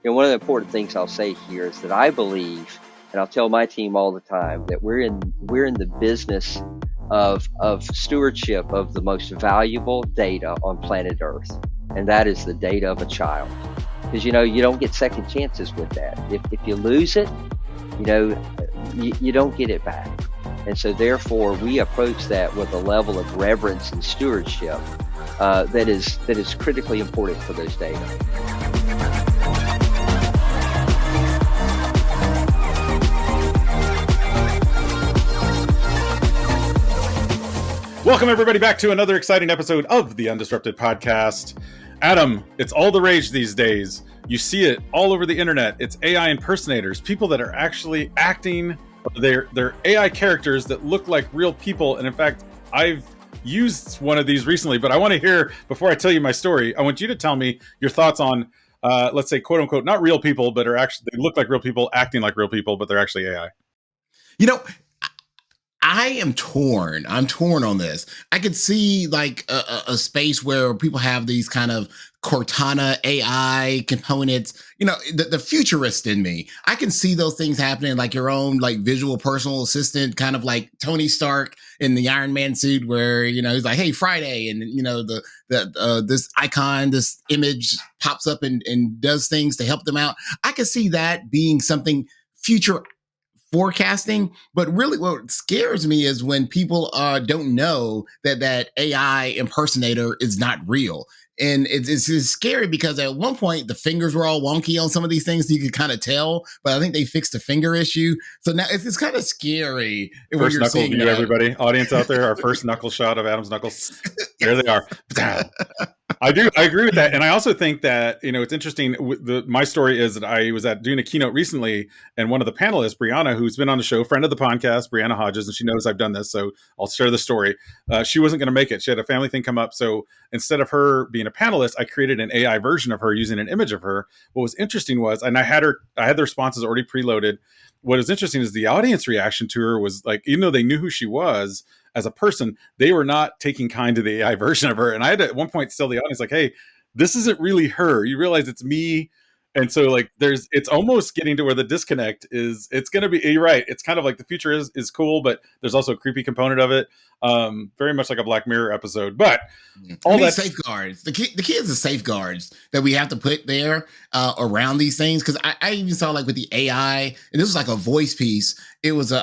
one of the important things I'll say here is that I believe, and I'll tell my team all the time, that we're in the business of stewardship of the most valuable data on planet Earth, and that is the data of a child. Because you don't get second chances with that. If you lose it, you don't get it back. And so therefore we approach that with a level of reverence and stewardship that is critically important for those data. Welcome everybody back to another exciting episode of the UnDisrupted podcast. Adam, it's all the rage these days. You see it all over the internet. It's AI impersonators, people that are actually acting. They're AI characters that look like real people. And in fact, I've used one of these recently, but I want to hear, before I tell you my story, I want you to tell me your thoughts on, let's say, quote unquote, not real people, but are actually, they look like real people, acting like real people, but they're actually AI. I am torn. I'm torn on this. I could see like a space where people have these kind of Cortana AI components, the futurist in me. I can see those things happening, like your own like visual personal assistant, kind of like Tony Stark in the Iron Man suit where, he's like, hey, Friday. And, this icon, this image pops up and does things to help them out. I could see that being something future forecasting, but really what scares me is when people don't know that AI impersonator is not real. And it's scary because at one point the fingers were all wonky on some of these things, so you could kind of tell, but I think they fixed the finger issue. So now it's kind of scary. First knuckle view, everybody, audience out there, our first knuckle shot of Adam's knuckles. There they are. I agree with that. And I also think that, it's interesting. My story is that I was doing a keynote recently, and one of the panelists, Brianna, who's been on the show, friend of the podcast, Brianna Hodges, and she knows I've done this, so I'll share the story. She wasn't going to make it. She had a family thing come up. So instead of her being a panelist, I created an AI version of her using an image of her. What was interesting was, and I had the responses already preloaded. What was interesting is the audience reaction to her was like, even though they knew who she was as a person, they were not taking kind to the AI version of her. And I had to, at one point, tell the audience, like, hey, this isn't really her. You realize it's me. And so like it's almost getting to where the disconnect is. It's going to be, you're right. It's kind of like the future is cool, but there's also a creepy component of it. Very much like a Black Mirror episode, but all that safeguards, the kids are safeguards that we have to put there around these things. Cause I even saw like with the AI, and this was like a voice piece. It was it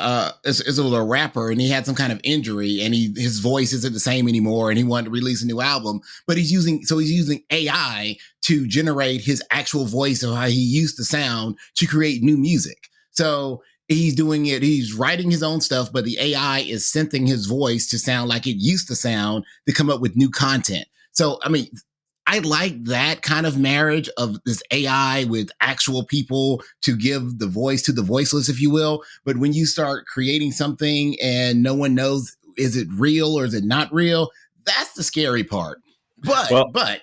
was a rapper, and he had some kind of injury, and his voice isn't the same anymore, and he wanted to release a new album, but he's using AI to generate his actual voice of how he used to sound to create new music. So he's doing it. He's writing his own stuff, but the AI is synthing his voice to sound like it used to sound to come up with new content. So, I mean, I like that kind of marriage of this AI with actual people to give the voice to the voiceless, if you will. But when you start creating something and no one knows, is it real or is it not real? That's the scary part. But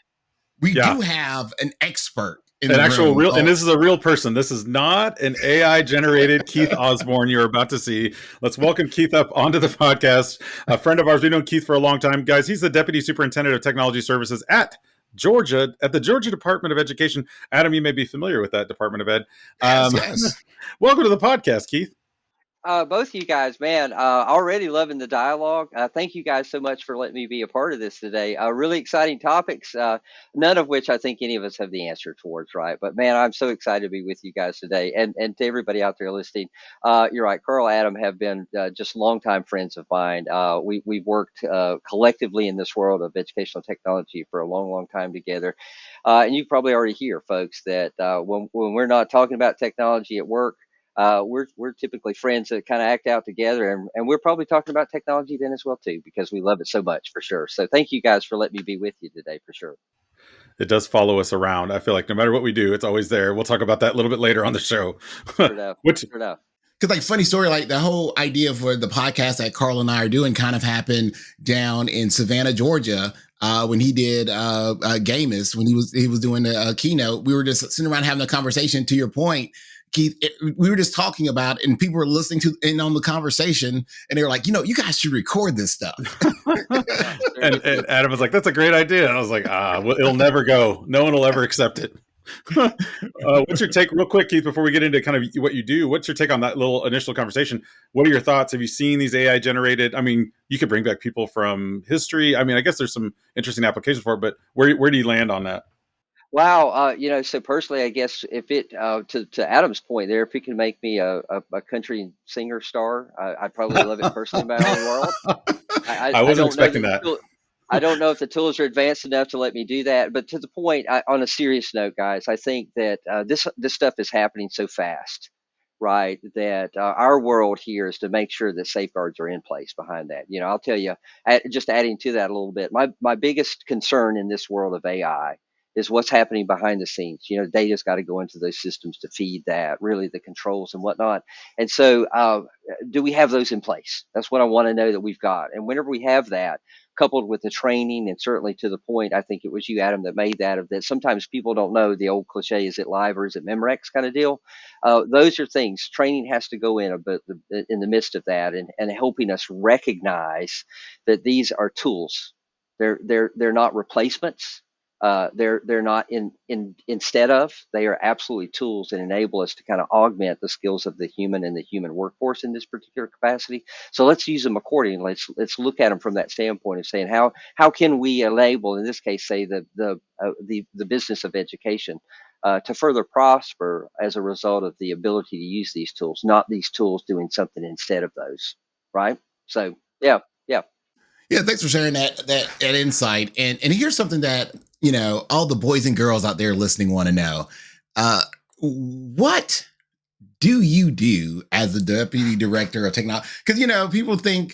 we do have an expert. An actual room. And this is a real person. This is not an AI generated Keith Osburn you're about to see. Let's welcome Keith up onto the podcast. A friend of ours. We've known Keith for a long time. Guys, he's the Deputy Superintendent of Technology Services at the Georgia Department of Education. Adam, you may be familiar with that Department of Ed. Yes. Welcome to the podcast, Keith. Both of you guys, man, already loving the dialogue. Thank you guys so much for letting me be a part of this today. Really exciting topics, none of which I think any of us have the answer towards, right? But man, I'm so excited to be with you guys today. And to everybody out there listening, you're right, Carl, Adam have been just longtime friends of mine. We've worked collectively in this world of educational technology for a long, long time together. And you probably already hear, folks, that when we're not talking about technology at work, we're typically friends that kind of act out together, and we're probably talking about technology then as well too, because we love it so much, for sure. So thank you guys for letting me be with you today, for sure. It does follow us around. I feel like no matter what we do, it's always there. We'll talk about that a little bit later on the show. Sure enough. Because like funny story, like the whole idea for the podcast that Carl and I are doing kind of happened down in Savannah, Georgia. When he did Gamus, when he was doing a keynote, we were just sitting around having a conversation. To your point, Keith, we were just talking about, and people were listening to in on the conversation, and they were like, you guys should record this stuff. and Adam was like, that's a great idea. And I was like, it'll never go. No one will ever accept it. What's your take, real quick, Keith, before we get into kind of what you do? What's your take on that little initial conversation? What are your thoughts? Have you seen these AI generated? I mean, you could bring back people from history. I mean, I guess there's some interesting applications for it, but where do you land on that? Wow, so personally, I guess if it to Adam's point there, if it can make me a country singer star, I'd probably love it personally in my own world. I I wasn't don't know expecting that the that. tool, I don't know if the tools are advanced enough to let me do that. But to the point, on a serious note, guys, I think that this stuff is happening so fast, right? That our world here is to make sure that safeguards are in place behind that. I'll tell you, just adding to that a little bit, my biggest concern in this world of AI is what's happening behind the scenes. Data's got to go into those systems to feed that, really the controls and whatnot. And so, do we have those in place? That's what I want to know that we've got. And whenever we have that, coupled with the training, and certainly to the point, I think it was you, Adam, that made that, of that sometimes people don't know the old cliche, is it live or is it Memorex kind of deal? Those are things. Training has to go in a bit in the midst of that, and helping us recognize that these are tools. They're not replacements. They're not instead of. They are absolutely tools that enable us to kind of augment the skills of the human and the human workforce in this particular capacity. So let's use them accordingly. Let's look at them from that standpoint of saying how can we enable, in this case, say the business of education to further prosper as a result of the ability to use these tools, not these tools doing something instead of those, right? So yeah, yeah. Yeah, thanks for sharing that insight. And here's something that all the boys and girls out there listening want to know. What do you do as the deputy director of technology? Because people think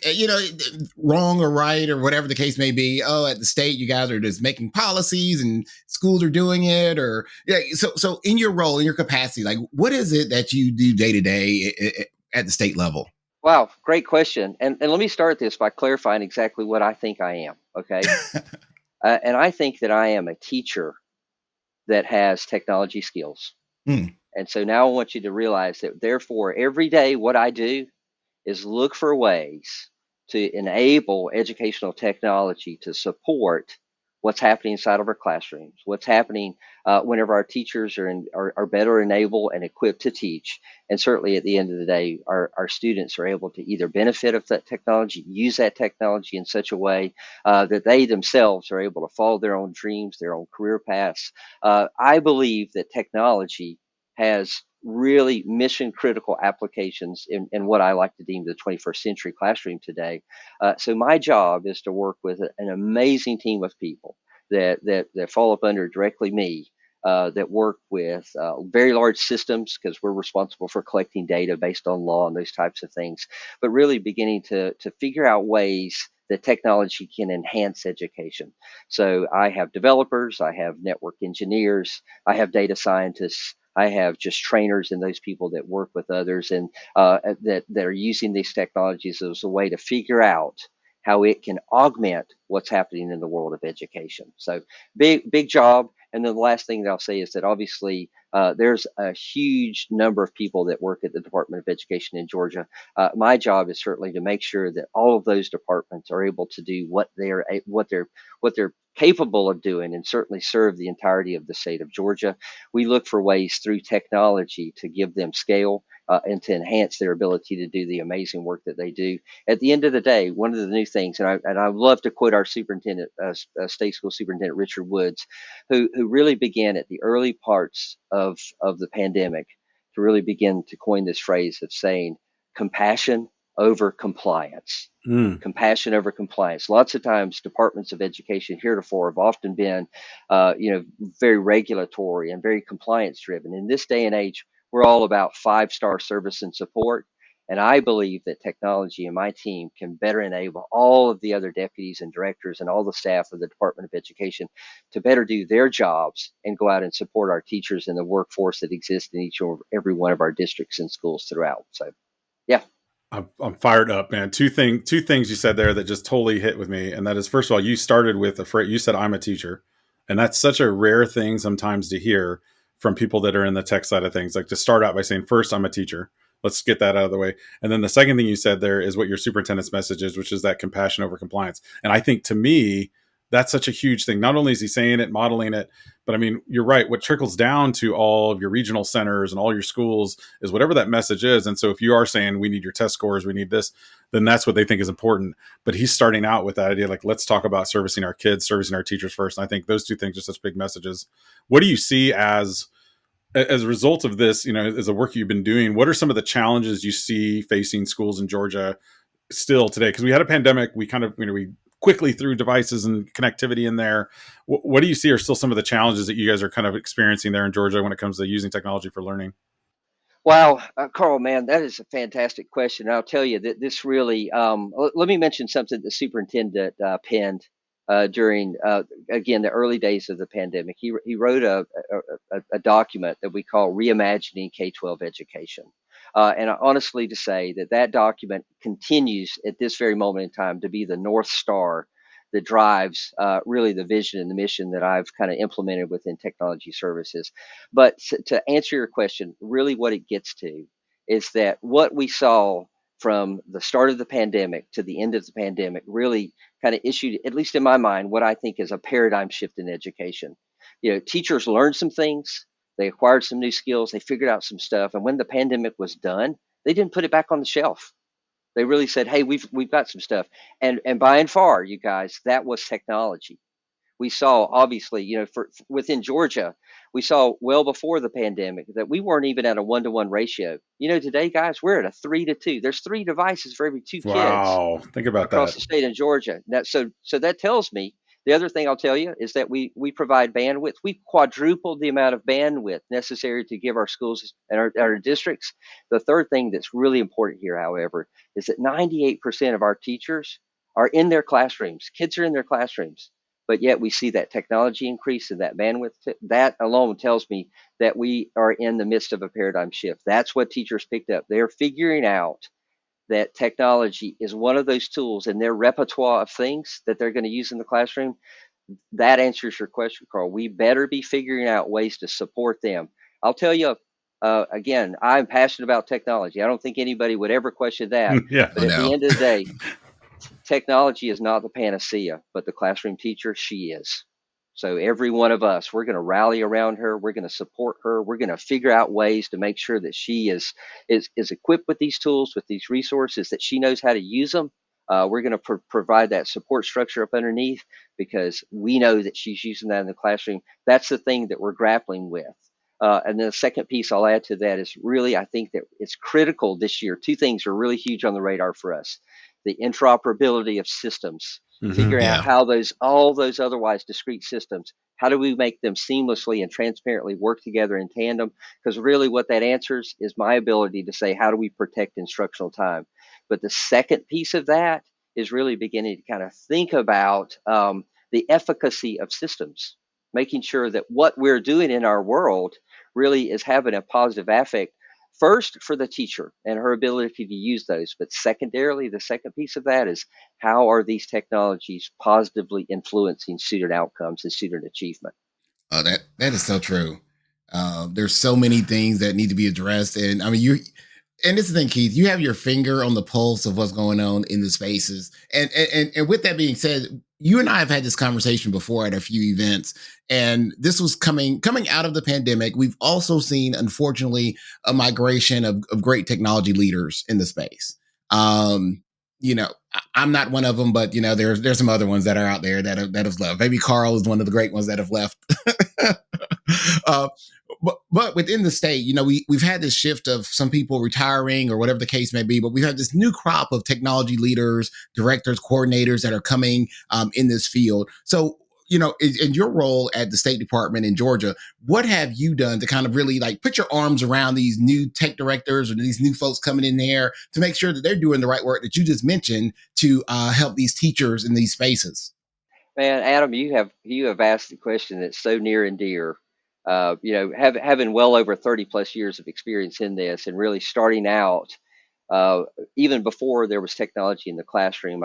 wrong or right or whatever the case may be. Oh, at the state, you guys are just making policies and schools are doing it, or yeah. So in your role, in your capacity, like what is it that you do day to day at the state level? Wow, great question. And let me start this by clarifying exactly what I think I am. Okay. And I think that I am a teacher that has technology skills. Hmm. And so now I want you to realize that, therefore, every day what I do is look for ways to enable educational technology to support what's happening inside of our classrooms, what's happening whenever our teachers are better enabled and equipped to teach. And certainly at the end of the day, our students are able to either benefit of that technology, use that technology in such a way that they themselves are able to follow their own dreams, their own career paths. I believe that technology has really mission critical applications in what I like to deem the 21st century classroom today. So my job is to work with an amazing team of people that fall up under directly me. That work with very large systems, because we're responsible for collecting data based on law and those types of things, but really beginning to figure out ways that technology can enhance education. So I have developers, I have network engineers, I have data scientists, I have just trainers and those people that work with others and that are using these technologies as a way to figure out how it can augment what's happening in the world of education. So big job. And then the last thing that I'll say is that obviously there's a huge number of people that work at the Department of Education in Georgia. My job is certainly to make sure that all of those departments are able to do what they're capable of doing, and certainly serve the entirety of the state of Georgia. We look for ways through technology to give them scale and to enhance their ability to do the amazing work that they do. At the end of the day, one of the new things, and I love to quote our superintendent, state school superintendent Richard Woods, who really began at the early parts of the pandemic to really begin to coin this phrase of saying compassion over compliance. Compassion over compliance. Lots of times, departments of education heretofore have often been, very regulatory and very compliance driven. In this day and age, we're all about 5-star service and support. And I believe that technology and my team can better enable all of the other deputies and directors and all the staff of the Department of Education to better do their jobs and go out and support our teachers and the workforce that exists in each and every one of our districts and schools throughout. So, yeah. I'm fired up, man. Two things you said there that just totally hit with me, and that is, first of all, you started with a phrase. You said, "I'm a teacher," and that's such a rare thing sometimes to hear from people that are in the tech side of things. Like to start out by saying, "First, I'm a teacher." Let's get that out of the way. And then the second thing you said there is what your superintendent's message is, which is that compassion over compliance. And I think, to me, that's such a huge thing. Not only is he saying it, modeling it, but I mean, you're right. What trickles down to all of your regional centers and all your schools is whatever that message is. And so if you are saying we need your test scores, we need this, then that's what they think is important. But he's starting out with that idea, like, let's talk about servicing our kids, servicing our teachers first. And I think those two things are such big messages. What do you see as a result of this, as the work you've been doing? What are some of the challenges you see facing schools in Georgia still today? Because we had a pandemic, we kind of, we quickly threw devices and connectivity in there. What do you see are still some of the challenges that you guys are kind of experiencing there in Georgia when it comes to using technology for learning? Wow, Carl, man, that is a fantastic question. I'll tell you that this really, let me mention something the superintendent penned during, again, the early days of the pandemic. He wrote a document that we call Reimagining K12 Education. And honestly, to say that document continues at this very moment in time to be the North Star that drives really the vision and the mission that I've kind of implemented within technology services. But to answer your question, really what it gets to is that what we saw from the start of the pandemic to the end of the pandemic really kind of issued, at least in my mind, what I think is a paradigm shift in education. Teachers learned some things, they acquired some new skills, they figured out some stuff, and when the pandemic was done, they didn't put it back on the shelf. They really said, "Hey, we've got some stuff," and by and far, you guys, that was technology. We saw, obviously, for within Georgia, we saw well before the pandemic that we weren't even at a 1-to-1 ratio. Today, guys, we're at a 3-to-2. There's 3 devices for every 2 kids Wow. Think about across that. the state of Georgia. So that tells me the other thing I'll tell you is that we provide bandwidth. We've quadrupled the amount of bandwidth necessary to give our schools and our districts. The third thing that's really important here, however, is that 98% of our teachers are in their classrooms. Kids are in their classrooms, but yet we see that technology increase and that bandwidth. That alone tells me that we are in the midst of a paradigm shift. That's what teachers picked up. They're figuring out that technology is one of those tools in their repertoire of things that they're going to use in the classroom. That answers your question, Carl. We better be figuring out ways to support them. I'll tell you, again, I'm passionate about technology. I don't think anybody would ever question that. Yeah. But at the end of the day, technology is not the panacea, but the classroom teacher, she is. So every one of us, we're going to rally around her. We're going to support her. We're going to figure out ways to make sure that she is equipped with these tools, with these resources, that she knows how to use them. We're going to provide that support structure up underneath because we know that she's using that in the classroom. That's the thing that we're grappling with. And then the second piece I'll add to that is really, I think that it's critical this year. 2 things are really huge on the radar for us: the interoperability of systems, figuring out how all those otherwise discrete systems, how do we make them seamlessly and transparently work together in tandem? Because really what that answers is my ability to say, how do we protect instructional time? But the second piece of that is really beginning to kind of think about the efficacy of systems, making sure that what we're doing in our world really is having a positive affect, first for the teacher and her ability to use those, but secondarily, the second piece of that is how are these technologies positively influencing student outcomes and student achievement? That is so true. There's so many things that need to be addressed, and I mean, and this is the thing, Keith, you have your finger on the pulse of what's going on in the spaces. And with that being said, you and I have had this conversation before at a few events, and this was coming out of the pandemic. We've also seen, unfortunately, a migration of great technology leaders in the space. I'm not one of them, but there's some other ones that are out there that have left. Maybe Carl is one of the great ones that have left. uh, but within the state, we've had this shift of some people retiring or whatever the case may be, but we've had this new crop of technology leaders, directors, coordinators that are coming in this field. So, in your role at the State Department in Georgia, what have you done to kind of really put your arms around these new tech directors or these new folks coming in there to make sure that they're doing the right work that you just mentioned to help these teachers in these spaces? Man, Adam, you have asked the question that's so near and dear. Having well over 30 plus years of experience in this, and really starting out uh, even before there was technology in the classroom.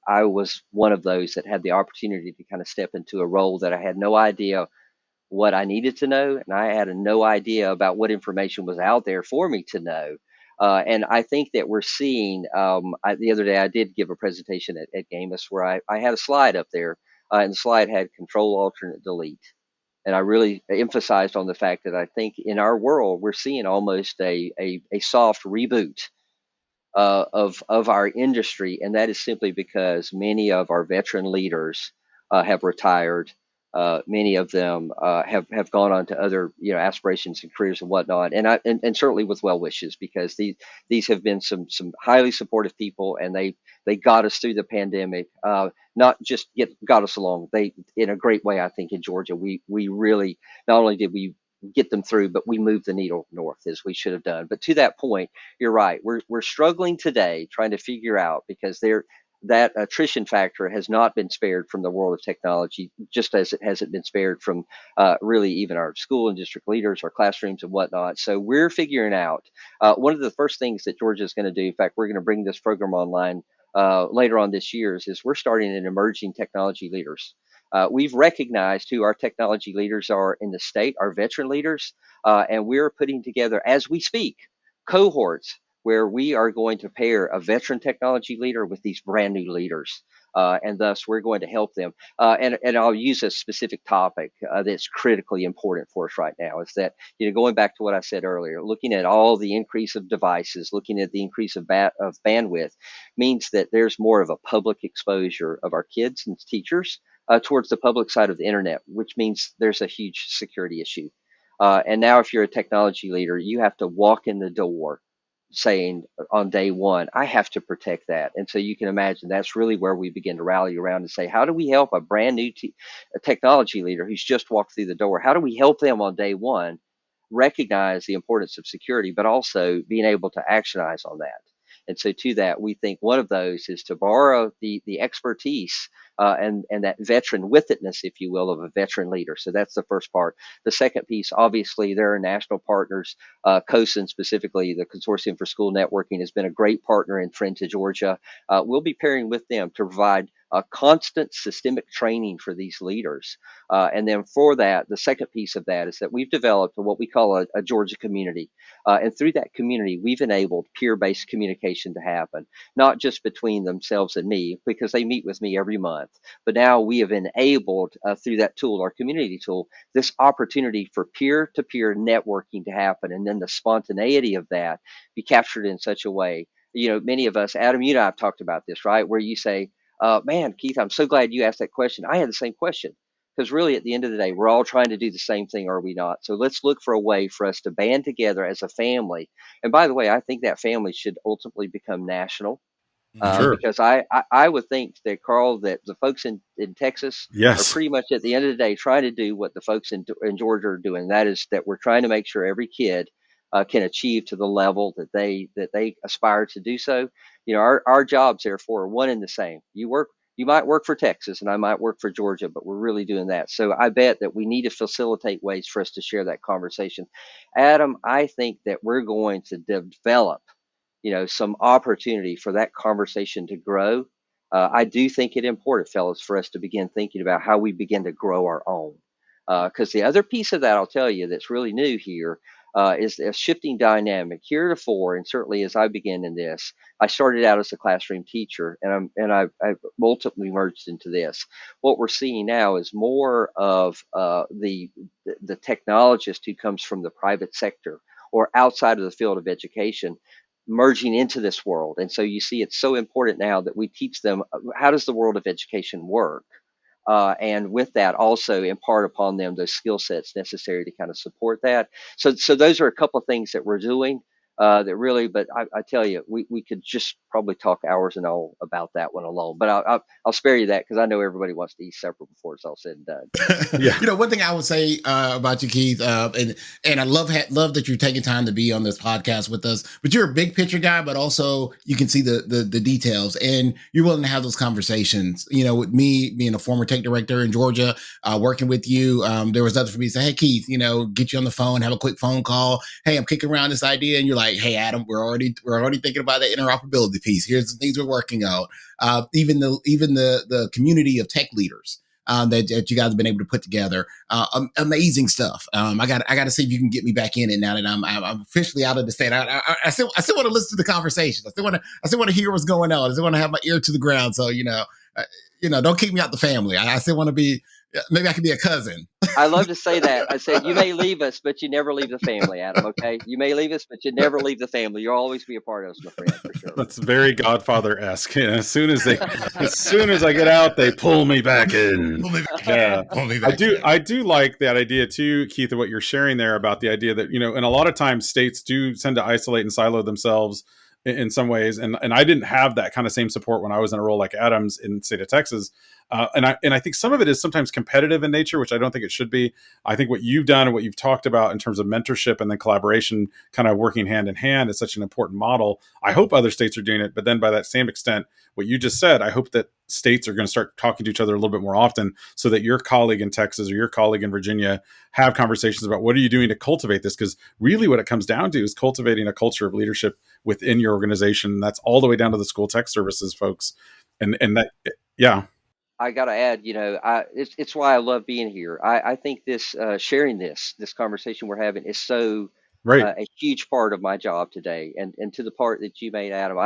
I was one of those that had the opportunity to kind of step into a role that I had no idea what I needed to know, and I had no idea about what information was out there for me to know. And I think that we're seeing. The other day, I did give a presentation at GAMUS where I had a slide up there and the slide had Control Alternate Delete. And I really emphasized on the fact that I think in our world we're seeing almost a soft reboot of our industry, and that is simply because many of our veteran leaders have retired. Many of them have gone on to other aspirations and careers and whatnot, and certainly with well wishes, because these have been some highly supportive people, and they got us through the pandemic. Not just got us along, they in a great way. I think in Georgia we really not only did we get them through, but we moved the needle north as we should have done. But to that point, you're right. We're struggling today trying to figure out, because that attrition factor has not been spared from the world of technology, just as it hasn't been spared from really even our school and district leaders, our classrooms and whatnot. So we're figuring out one of the first things that Georgia is going to do. In fact, we're going to bring this program online later on this year. Is we're starting an emerging technology leaders. We've recognized who our technology leaders are in the state, our veteran leaders, and we're putting together, as we speak, cohorts where we are going to pair a veteran technology leader with these brand new leaders. And thus, we're going to help them. And I'll use a specific topic that's critically important for us right now. Is that, going back to what I said earlier, looking at all the increase of devices, looking at the increase of bandwidth, means that there's more of a public exposure of our kids and teachers towards the public side of the internet, which means there's a huge security issue. And now, if you're a technology leader, you have to walk in the door saying on day one, I have to protect that. And so you can imagine that's really where we begin to rally around and say, how do we help a brand new technology leader who's just walked through the door? How do we help them on day one recognize the importance of security, but also being able to actionize on that? And so to that, we think one of those is to borrow the expertise and that veteran withitness, if you will, of a veteran leader. So that's the first part. The second piece, obviously, there are national partners. COSIN, specifically, the Consortium for School Networking, has been a great partner and friend to Georgia. We'll be pairing with them to provide constant systemic training for these leaders. And then for that, the second piece of that is that we've developed what we call a Georgia community. And through that community, we've enabled peer-based communication to happen, not just between themselves and me, because they meet with me every month. But now we have enabled through that tool, our community tool, this opportunity for peer-to-peer networking to happen. And then the spontaneity of that be captured in such a way. Many of us, Adam, you and I have talked about this, right? Where you say, man, Keith, I'm so glad you asked that question. I had the same question. Because really, at the end of the day, we're all trying to do the same thing, are we not? So let's look for a way for us to band together as a family. And by the way, I think that family should ultimately become national. Sure. Because I would think that, Carl, that the folks in Texas are pretty much at the end of the day trying to do what the folks in Georgia are doing. That is that we're trying to make sure every kid can achieve to the level that they aspire to do so. Our jobs, therefore, are one and the same. You might work for Texas and I might work for Georgia, but we're really doing that. So I bet that we need to facilitate ways for us to share that conversation. Adam, I think that we're going to develop some opportunity for that conversation to grow. I do think it important, fellas, for us to begin thinking about how we begin to grow our own. Because the other piece of that, I'll tell you, that's really new here is a shifting dynamic. Heretofore, and certainly as I began in this, I started out as a classroom teacher, and I've ultimately merged into this. What we're seeing now is more of the technologist who comes from the private sector or outside of the field of education merging into this world. And so you see, it's so important now that we teach them how does the world of education work? And with that, also impart upon them those skill sets necessary to kind of support that. So those are a couple of things that we're doing that really, but I tell you, we could just probably talk hours and all about that one alone. But I'll spare you that because I know everybody wants to eat supper before it's all said and done. Yeah. One thing I would say about you, Keith, and I love that you're taking time to be on this podcast with us. But you're a big picture guy, but also you can see the details, and you're willing to have those conversations. With me being a former tech director in Georgia, working with you, there was nothing for me to say, hey, Keith, get you on the phone, have a quick phone call. Hey, I'm kicking around this idea, and you're like, hey, Adam, we're already thinking about that interoperability piece. Here's the things we're working on. Even the community of tech leaders that you guys have been able to put together, amazing stuff. I got to see if you can get me back in it now that I'm officially out of the state. I still want to listen to the conversations. I still want to hear what's going on. I still want to have my ear to the ground. So don't kick me out the family. I still want to be. Maybe I could be a cousin. I love to say that. I said, you may leave us, but you never leave the family, Adam. Okay, you may leave us, but you never leave the family. You'll always be a part of us, my friend, for sure. That's very Godfather-esque. As soon as I get out, they pull me back in. Pull me back I do like that idea too, Keith, of what you're sharing there about the idea that, and a lot of times states do tend to isolate and silo themselves in some ways. And I didn't have that kind of same support when I was in a role like Adam's in the state of Texas. And I think some of it is sometimes competitive in nature, which I don't think it should be. I think what you've done and what you've talked about in terms of mentorship and then collaboration, kind of working hand in hand, is such an important model. I hope other states are doing it, but then by that same extent, what you just said, I hope that states are going to start talking to each other a little bit more often, so that your colleague in Texas or your colleague in Virginia have conversations about what are you doing to cultivate this? Because really what it comes down to is cultivating a culture of leadership within your organization. That's all the way down to the school tech services folks. And that, yeah. I got to add, it's why I love being here. I think this sharing this conversation we're having is so right. A huge part of my job today. And to the part that you made, Adam,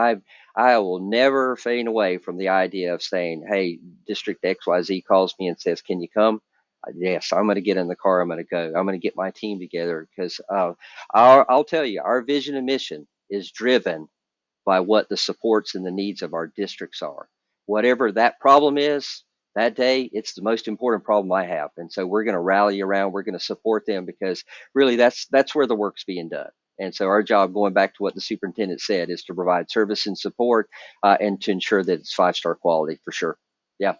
I will never fade away from the idea of saying, hey, District XYZ calls me and says, can you come? Yes, I'm going to get in the car. I'm going to go. I'm going to get my team together, because I'll tell you, our vision and mission is driven by what the supports and the needs of our districts are. Whatever that problem is that day, it's the most important problem I have. And so we're going to rally around, we're going to support them, because really that's where the work's being done. And so our job, going back to what the superintendent said, is to provide service and support and to ensure that it's 5-star quality for sure. Yeah.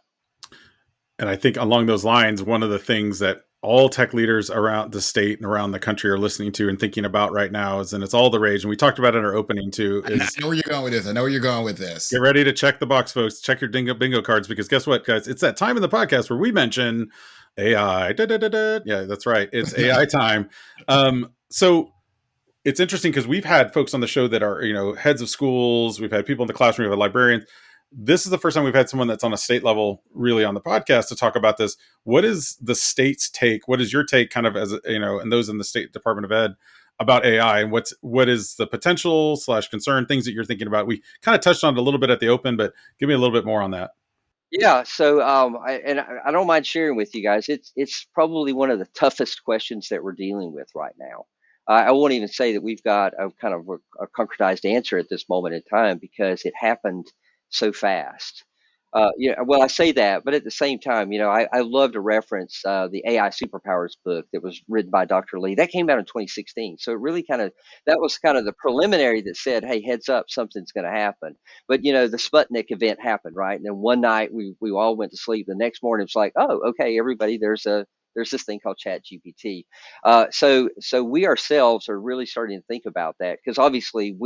And I think along those lines, one of the things that all tech leaders around the state and around the country are listening to and thinking about right now is, and it's all the rage, and we talked about it in our opening too, is, I know where you're going with this. Get ready to check the box, folks. Check your bingo cards, because guess what, guys? It's that time in the podcast where we mention AI. Yeah, that's right. It's AI time. So it's interesting because we've had folks on the show that are, heads of schools. We've had people in the classroom. We've had librarians. This is the first time we've had someone that's on a state level really on the podcast to talk about this. What is the state's take? What is your take, kind of as and those in the State Department of Ed, about AI, and what is the potential / concern, things that you're thinking about? We kind of touched on it a little bit at the open, but give me a little bit more on that. Yeah, so I don't mind sharing with you guys. It's probably one of the toughest questions that we're dealing with right now. I won't even say that we've got a kind of a concretized answer at this moment in time, because it happened so fast. Well, I say that, but at the same time, I love to reference the AI Superpowers book that was written by Dr. Lee. That came out in 2016. So it really that was kind of the preliminary that said, hey, heads up, something's going to happen. But, the Sputnik event happened, right? And then one night we all went to sleep. The next morning it's like, oh, okay, everybody, there's this thing called Chat GPT. So we ourselves are really starting to think about that, because obviously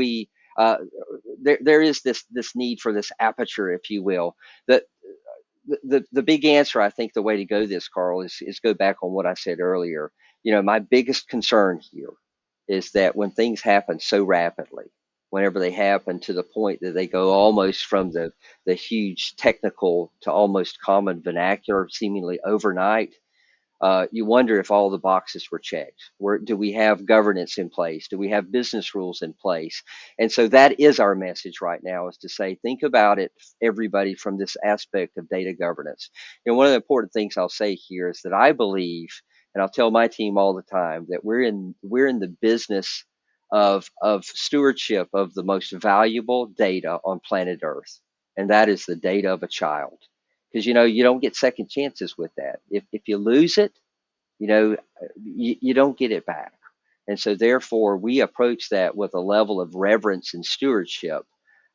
there is this need for this aperture, if you will. That the big answer, I think, the way to go this, Carl, is go back on what I said earlier. My biggest concern here is that when things happen so rapidly, whenever they happen to the point that they go almost from the huge technical to almost common vernacular, seemingly overnight, you wonder if all the boxes were checked. Do we have governance in place? Do we have business rules in place? And so that is our message right now, is to say, think about it, everybody, from this aspect of data governance. One of the important things I'll say here is that I believe, and I'll tell my team all the time, that we're in the business of stewardship of the most valuable data on planet Earth, and that is the data of a child. Because, you don't get second chances with that. If you lose it, you don't get it back. And so therefore, we approach that with a level of reverence and stewardship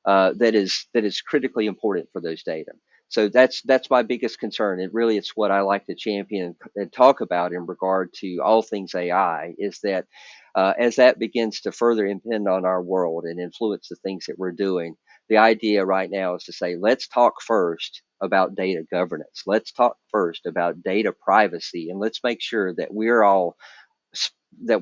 that is critically important for those data. So that's my biggest concern. It's what I like to champion and talk about in regard to all things AI, is that as that begins to further impinge on our world and influence the things that we're doing, the idea right now is to say, let's talk first about data governance. Let's talk first about data privacy, and let's make sure that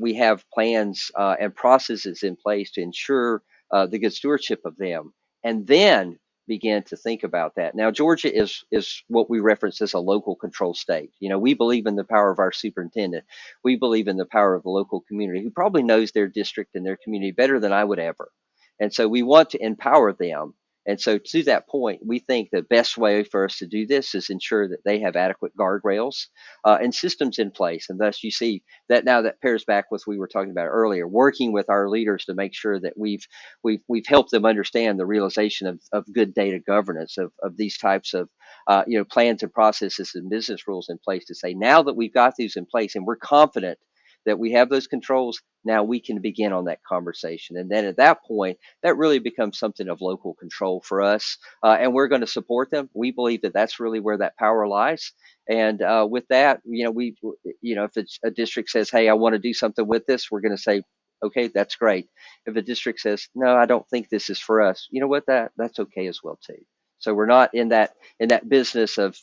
we have plans and processes in place to ensure the good stewardship of them, and then begin to think about that. Now, Georgia is what we reference as a local control state. We believe in the power of our superintendent. We believe in the power of the local community, who probably knows their district and their community better than I would ever. And so we want to empower them And so to that point, we think the best way for us to do this is ensure that they have adequate guardrails and systems in place. And thus you see that now that pairs back with what we were talking about earlier, working with our leaders to make sure that we've helped them understand the realization of good data governance, of these types of plans and processes and business rules in place to say, now that we've got these in place and we're confident that we have those controls, now we can begin on that conversation. And then at that point, that really becomes something of local control for us. And we're going to support them. We believe that that's really where that power lies. And with that, if it's a district says, hey, I want to do something with this, we're going to say, okay, that's great. If a district says, no, I don't think this is for us, you know what, that's okay as well too. So we're not in that business of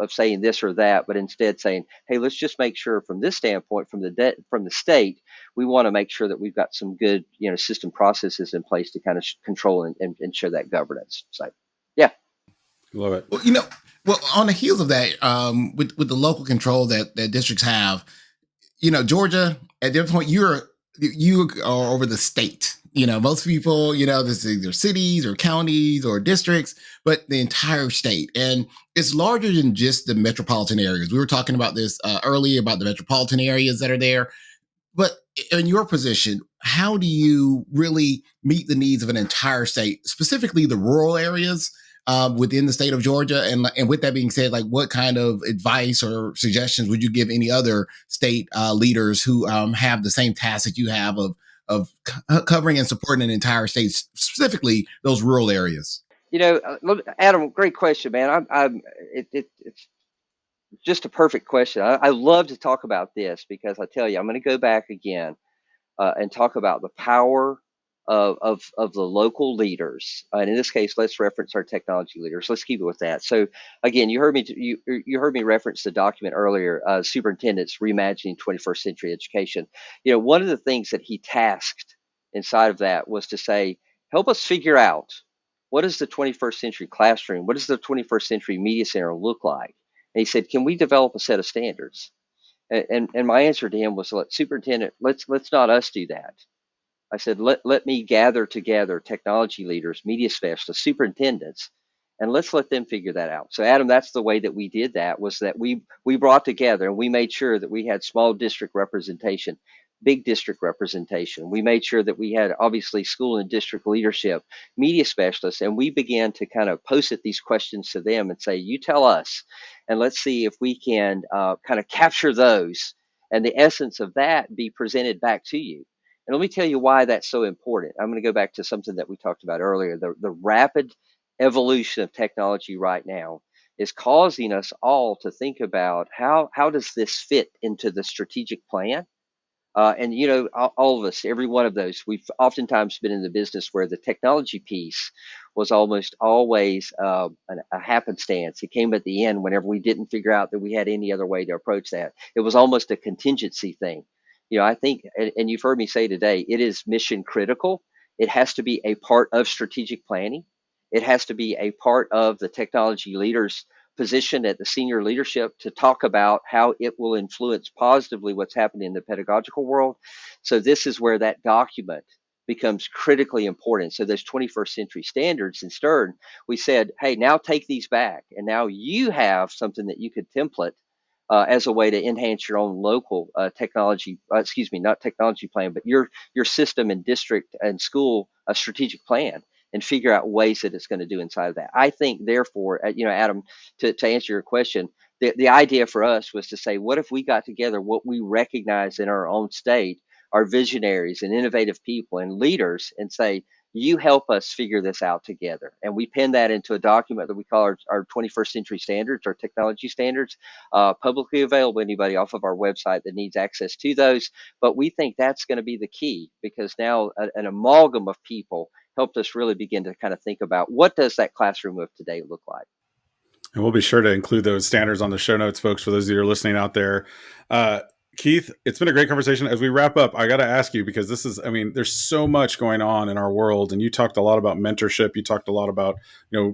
saying this or that, but instead saying, hey, let's just make sure from this standpoint, from the state, we want to make sure that we've got some good system processes in place to kind of control and show that governance. So yeah, love it. Well, on the heels of that, with the local control that districts have, Georgia, at this point, you are over the state. Most people, this is either cities or counties or districts, but the entire state. And it's larger than just the metropolitan areas. We were talking about this earlier about the metropolitan areas that are there. But in your position, how do you really meet the needs of an entire state, specifically the rural areas within the state of Georgia? And with that being said, like, what kind of advice or suggestions would you give any other state leaders who have the same task that you have of covering and supporting an entire state, specifically those rural areas? Adam, great question, man. It's just a perfect question. I love to talk about this because I tell you, I'm going to go back again and talk about the power of the local leaders. And in this case, let's reference our technology leaders. Let's keep it with that. So again, you heard me reference the document earlier, Superintendent's Reimagining 21st Century Education. One of the things that he tasked inside of that was to say, help us figure out, what does the 21st century classroom, what does the 21st century media center look like? And he said, can we develop a set of standards? And my answer to him was, Superintendent, let's not us do that. I said, let me gather together technology leaders, media specialists, superintendents, and let's let them figure that out. So Adam, that's the way that we did that, was that we brought together and we made sure that we had small district representation, big district representation. We made sure that we had obviously school and district leadership, media specialists, and we began to kind of posit these questions to them and say, you tell us, and let's see if we can kind of capture those and the essence of that be presented back to you. And let me tell you why that's so important. I'm going to go back to something that we talked about earlier. The rapid evolution of technology right now is causing us all to think about how does this fit into the strategic plan? And all of us, every one of those, we've oftentimes been in the business where the technology piece was almost always a happenstance. It came at the end whenever we didn't figure out that we had any other way to approach that. It was almost a contingency thing. I think, and you've heard me say today, it is mission critical. It has to be a part of strategic planning. It has to be a part of the technology leaders' position at the senior leadership to talk about how it will influence positively what's happening in the pedagogical world. So this is where that document becomes critically important. So those 21st century standards in Stern, we said, hey, now take these back. And now you have something that you could template as a way to enhance your own local technology, not technology plan, but your system and district and school strategic plan, and figure out ways that it's going to do inside of that. I think, therefore, Adam, to answer your question, the idea for us was to say, what if we got together what we recognize in our own state are visionaries and innovative people and leaders, and say, you help us figure this out together. And we pin that into a document that we call our 21st century standards, our technology standards, publicly available. Anybody off of our website that needs access to those. But we think that's going to be the key, because now an amalgam of people helped us really begin to kind of think about, what does that classroom of today look like? And we'll be sure to include those standards on the show notes, folks, for those of you who are listening out there. Keith, it's been a great conversation. As we wrap up, I got to ask you, because there's so much going on in our world, and you talked a lot about mentorship. You talked a lot about,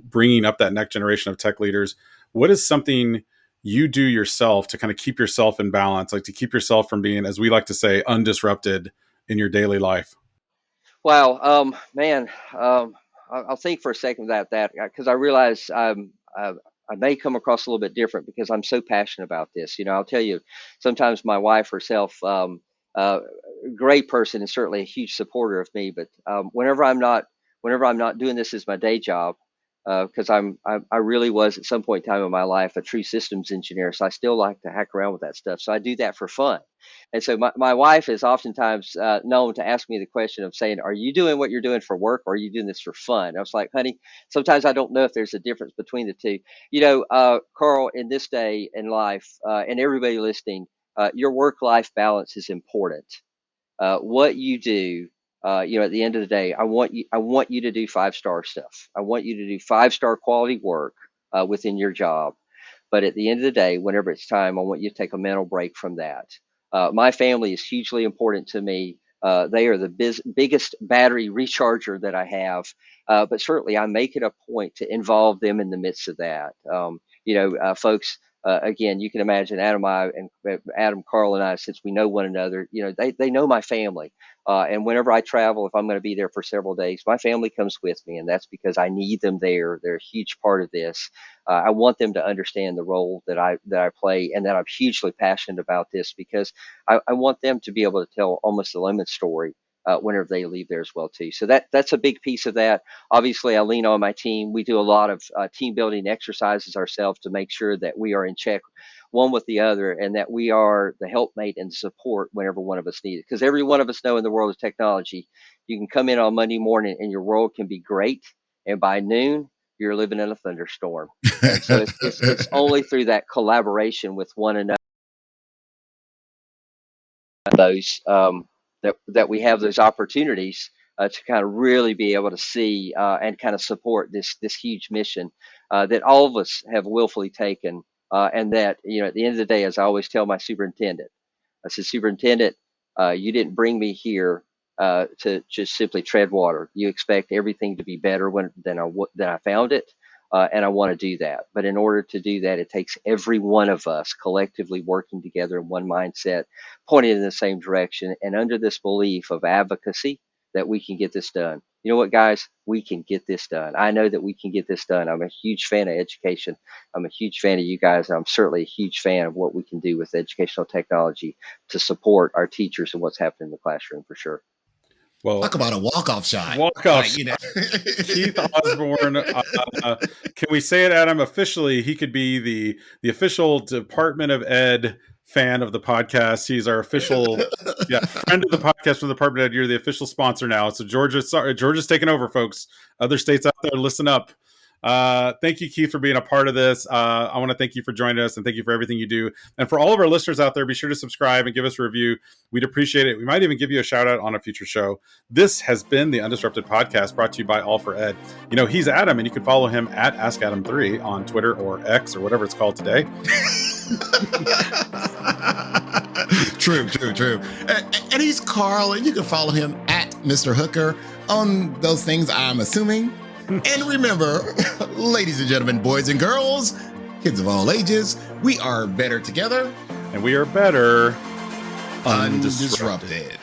bringing up that next generation of tech leaders. What is something you do yourself to kind of keep yourself in balance, like to keep yourself from being, as we like to say, undisrupted in your daily life? Wow, man, I'll think for a second about that because I realize I may come across a little bit different because I'm so passionate about this. I'll tell you, sometimes my wife herself, uh, great person and certainly a huge supporter of me, but whenever I'm not doing this as my day job, because I really was at some point in time in my life a true systems engineer, so I still like to hack around with that stuff. So I do that for fun. And so my wife is oftentimes known to ask me the question of saying, "Are you doing what you're doing for work, or are you doing this for fun?" I was like, "Honey, sometimes I don't know if there's a difference between the two." Carl, in this day in life, and everybody listening, your work-life balance is important. What you do, at the end of the day, I want you to do five-star stuff. I want you to do five-star quality work within your job. But at the end of the day, whenever it's time, I want you to take a mental break from that. My family is hugely important to me. They are the biggest battery recharger that I have. But certainly, I make it a point to involve them in the midst of that. Folks. Again, you can imagine Adam, Carl, and I, since we know one another, they know my family. And whenever I travel, if I'm going to be there for several days, my family comes with me, and that's because I need them there. They're a huge part of this. I want them to understand the role that I play, and that I'm hugely passionate about this because I want them to be able to tell almost a lemon story whenever they leave there as well too. So that's a big piece of that. Obviously, I lean on my team. We do a lot of team building exercises ourselves to make sure that we are in check one with the other, and that we are the helpmate and support whenever one of us needs it. Because every one of us know in the world of technology, you can come in on Monday morning and your world can be great, and by noon you're living in a thunderstorm. And so it's only through that collaboration with one another those that we have those opportunities to kind of really be able to see and kind of support this huge mission that all of us have willfully taken, and that at the end of the day, as I always tell my superintendent, I said, "Superintendent, you didn't bring me here to just simply tread water. You expect everything to be better than I found it." And I want to do that. But in order to do that, it takes every one of us collectively working together in one mindset, pointing in the same direction, and under this belief of advocacy that we can get this done. You know what, guys? We can get this done. I know that we can get this done. I'm a huge fan of education. I'm a huge fan of you guys. And I'm certainly a huge fan of what we can do with educational technology to support our teachers and what's happening in the classroom for sure. Well, talk about a walk-off shot. Keith Osburn. Can we say it, Adam? Officially, he could be the official Department of Ed fan of the podcast. He's our official friend of the podcast from the Department of Ed. You're the official sponsor now. So Georgia's taking over, folks. Other states out there, listen up. Thank you, Keith, for being a part of this. I want to thank you for joining us, and thank you for everything you do. And for all of our listeners out there, be sure to subscribe and give us a review. We'd appreciate it. We might even give you a shout out on a future show. This has been the UnDisrupted podcast, brought to you by All for Ed. He's Adam, and you can follow him at AskAdam3 on Twitter or X or whatever it's called today. True. And he's Carl, and you can follow him at Mr. Hooker on those things, I'm assuming. And remember, ladies and gentlemen, boys and girls, kids of all ages, we are better together. And we are better UnDisrupted.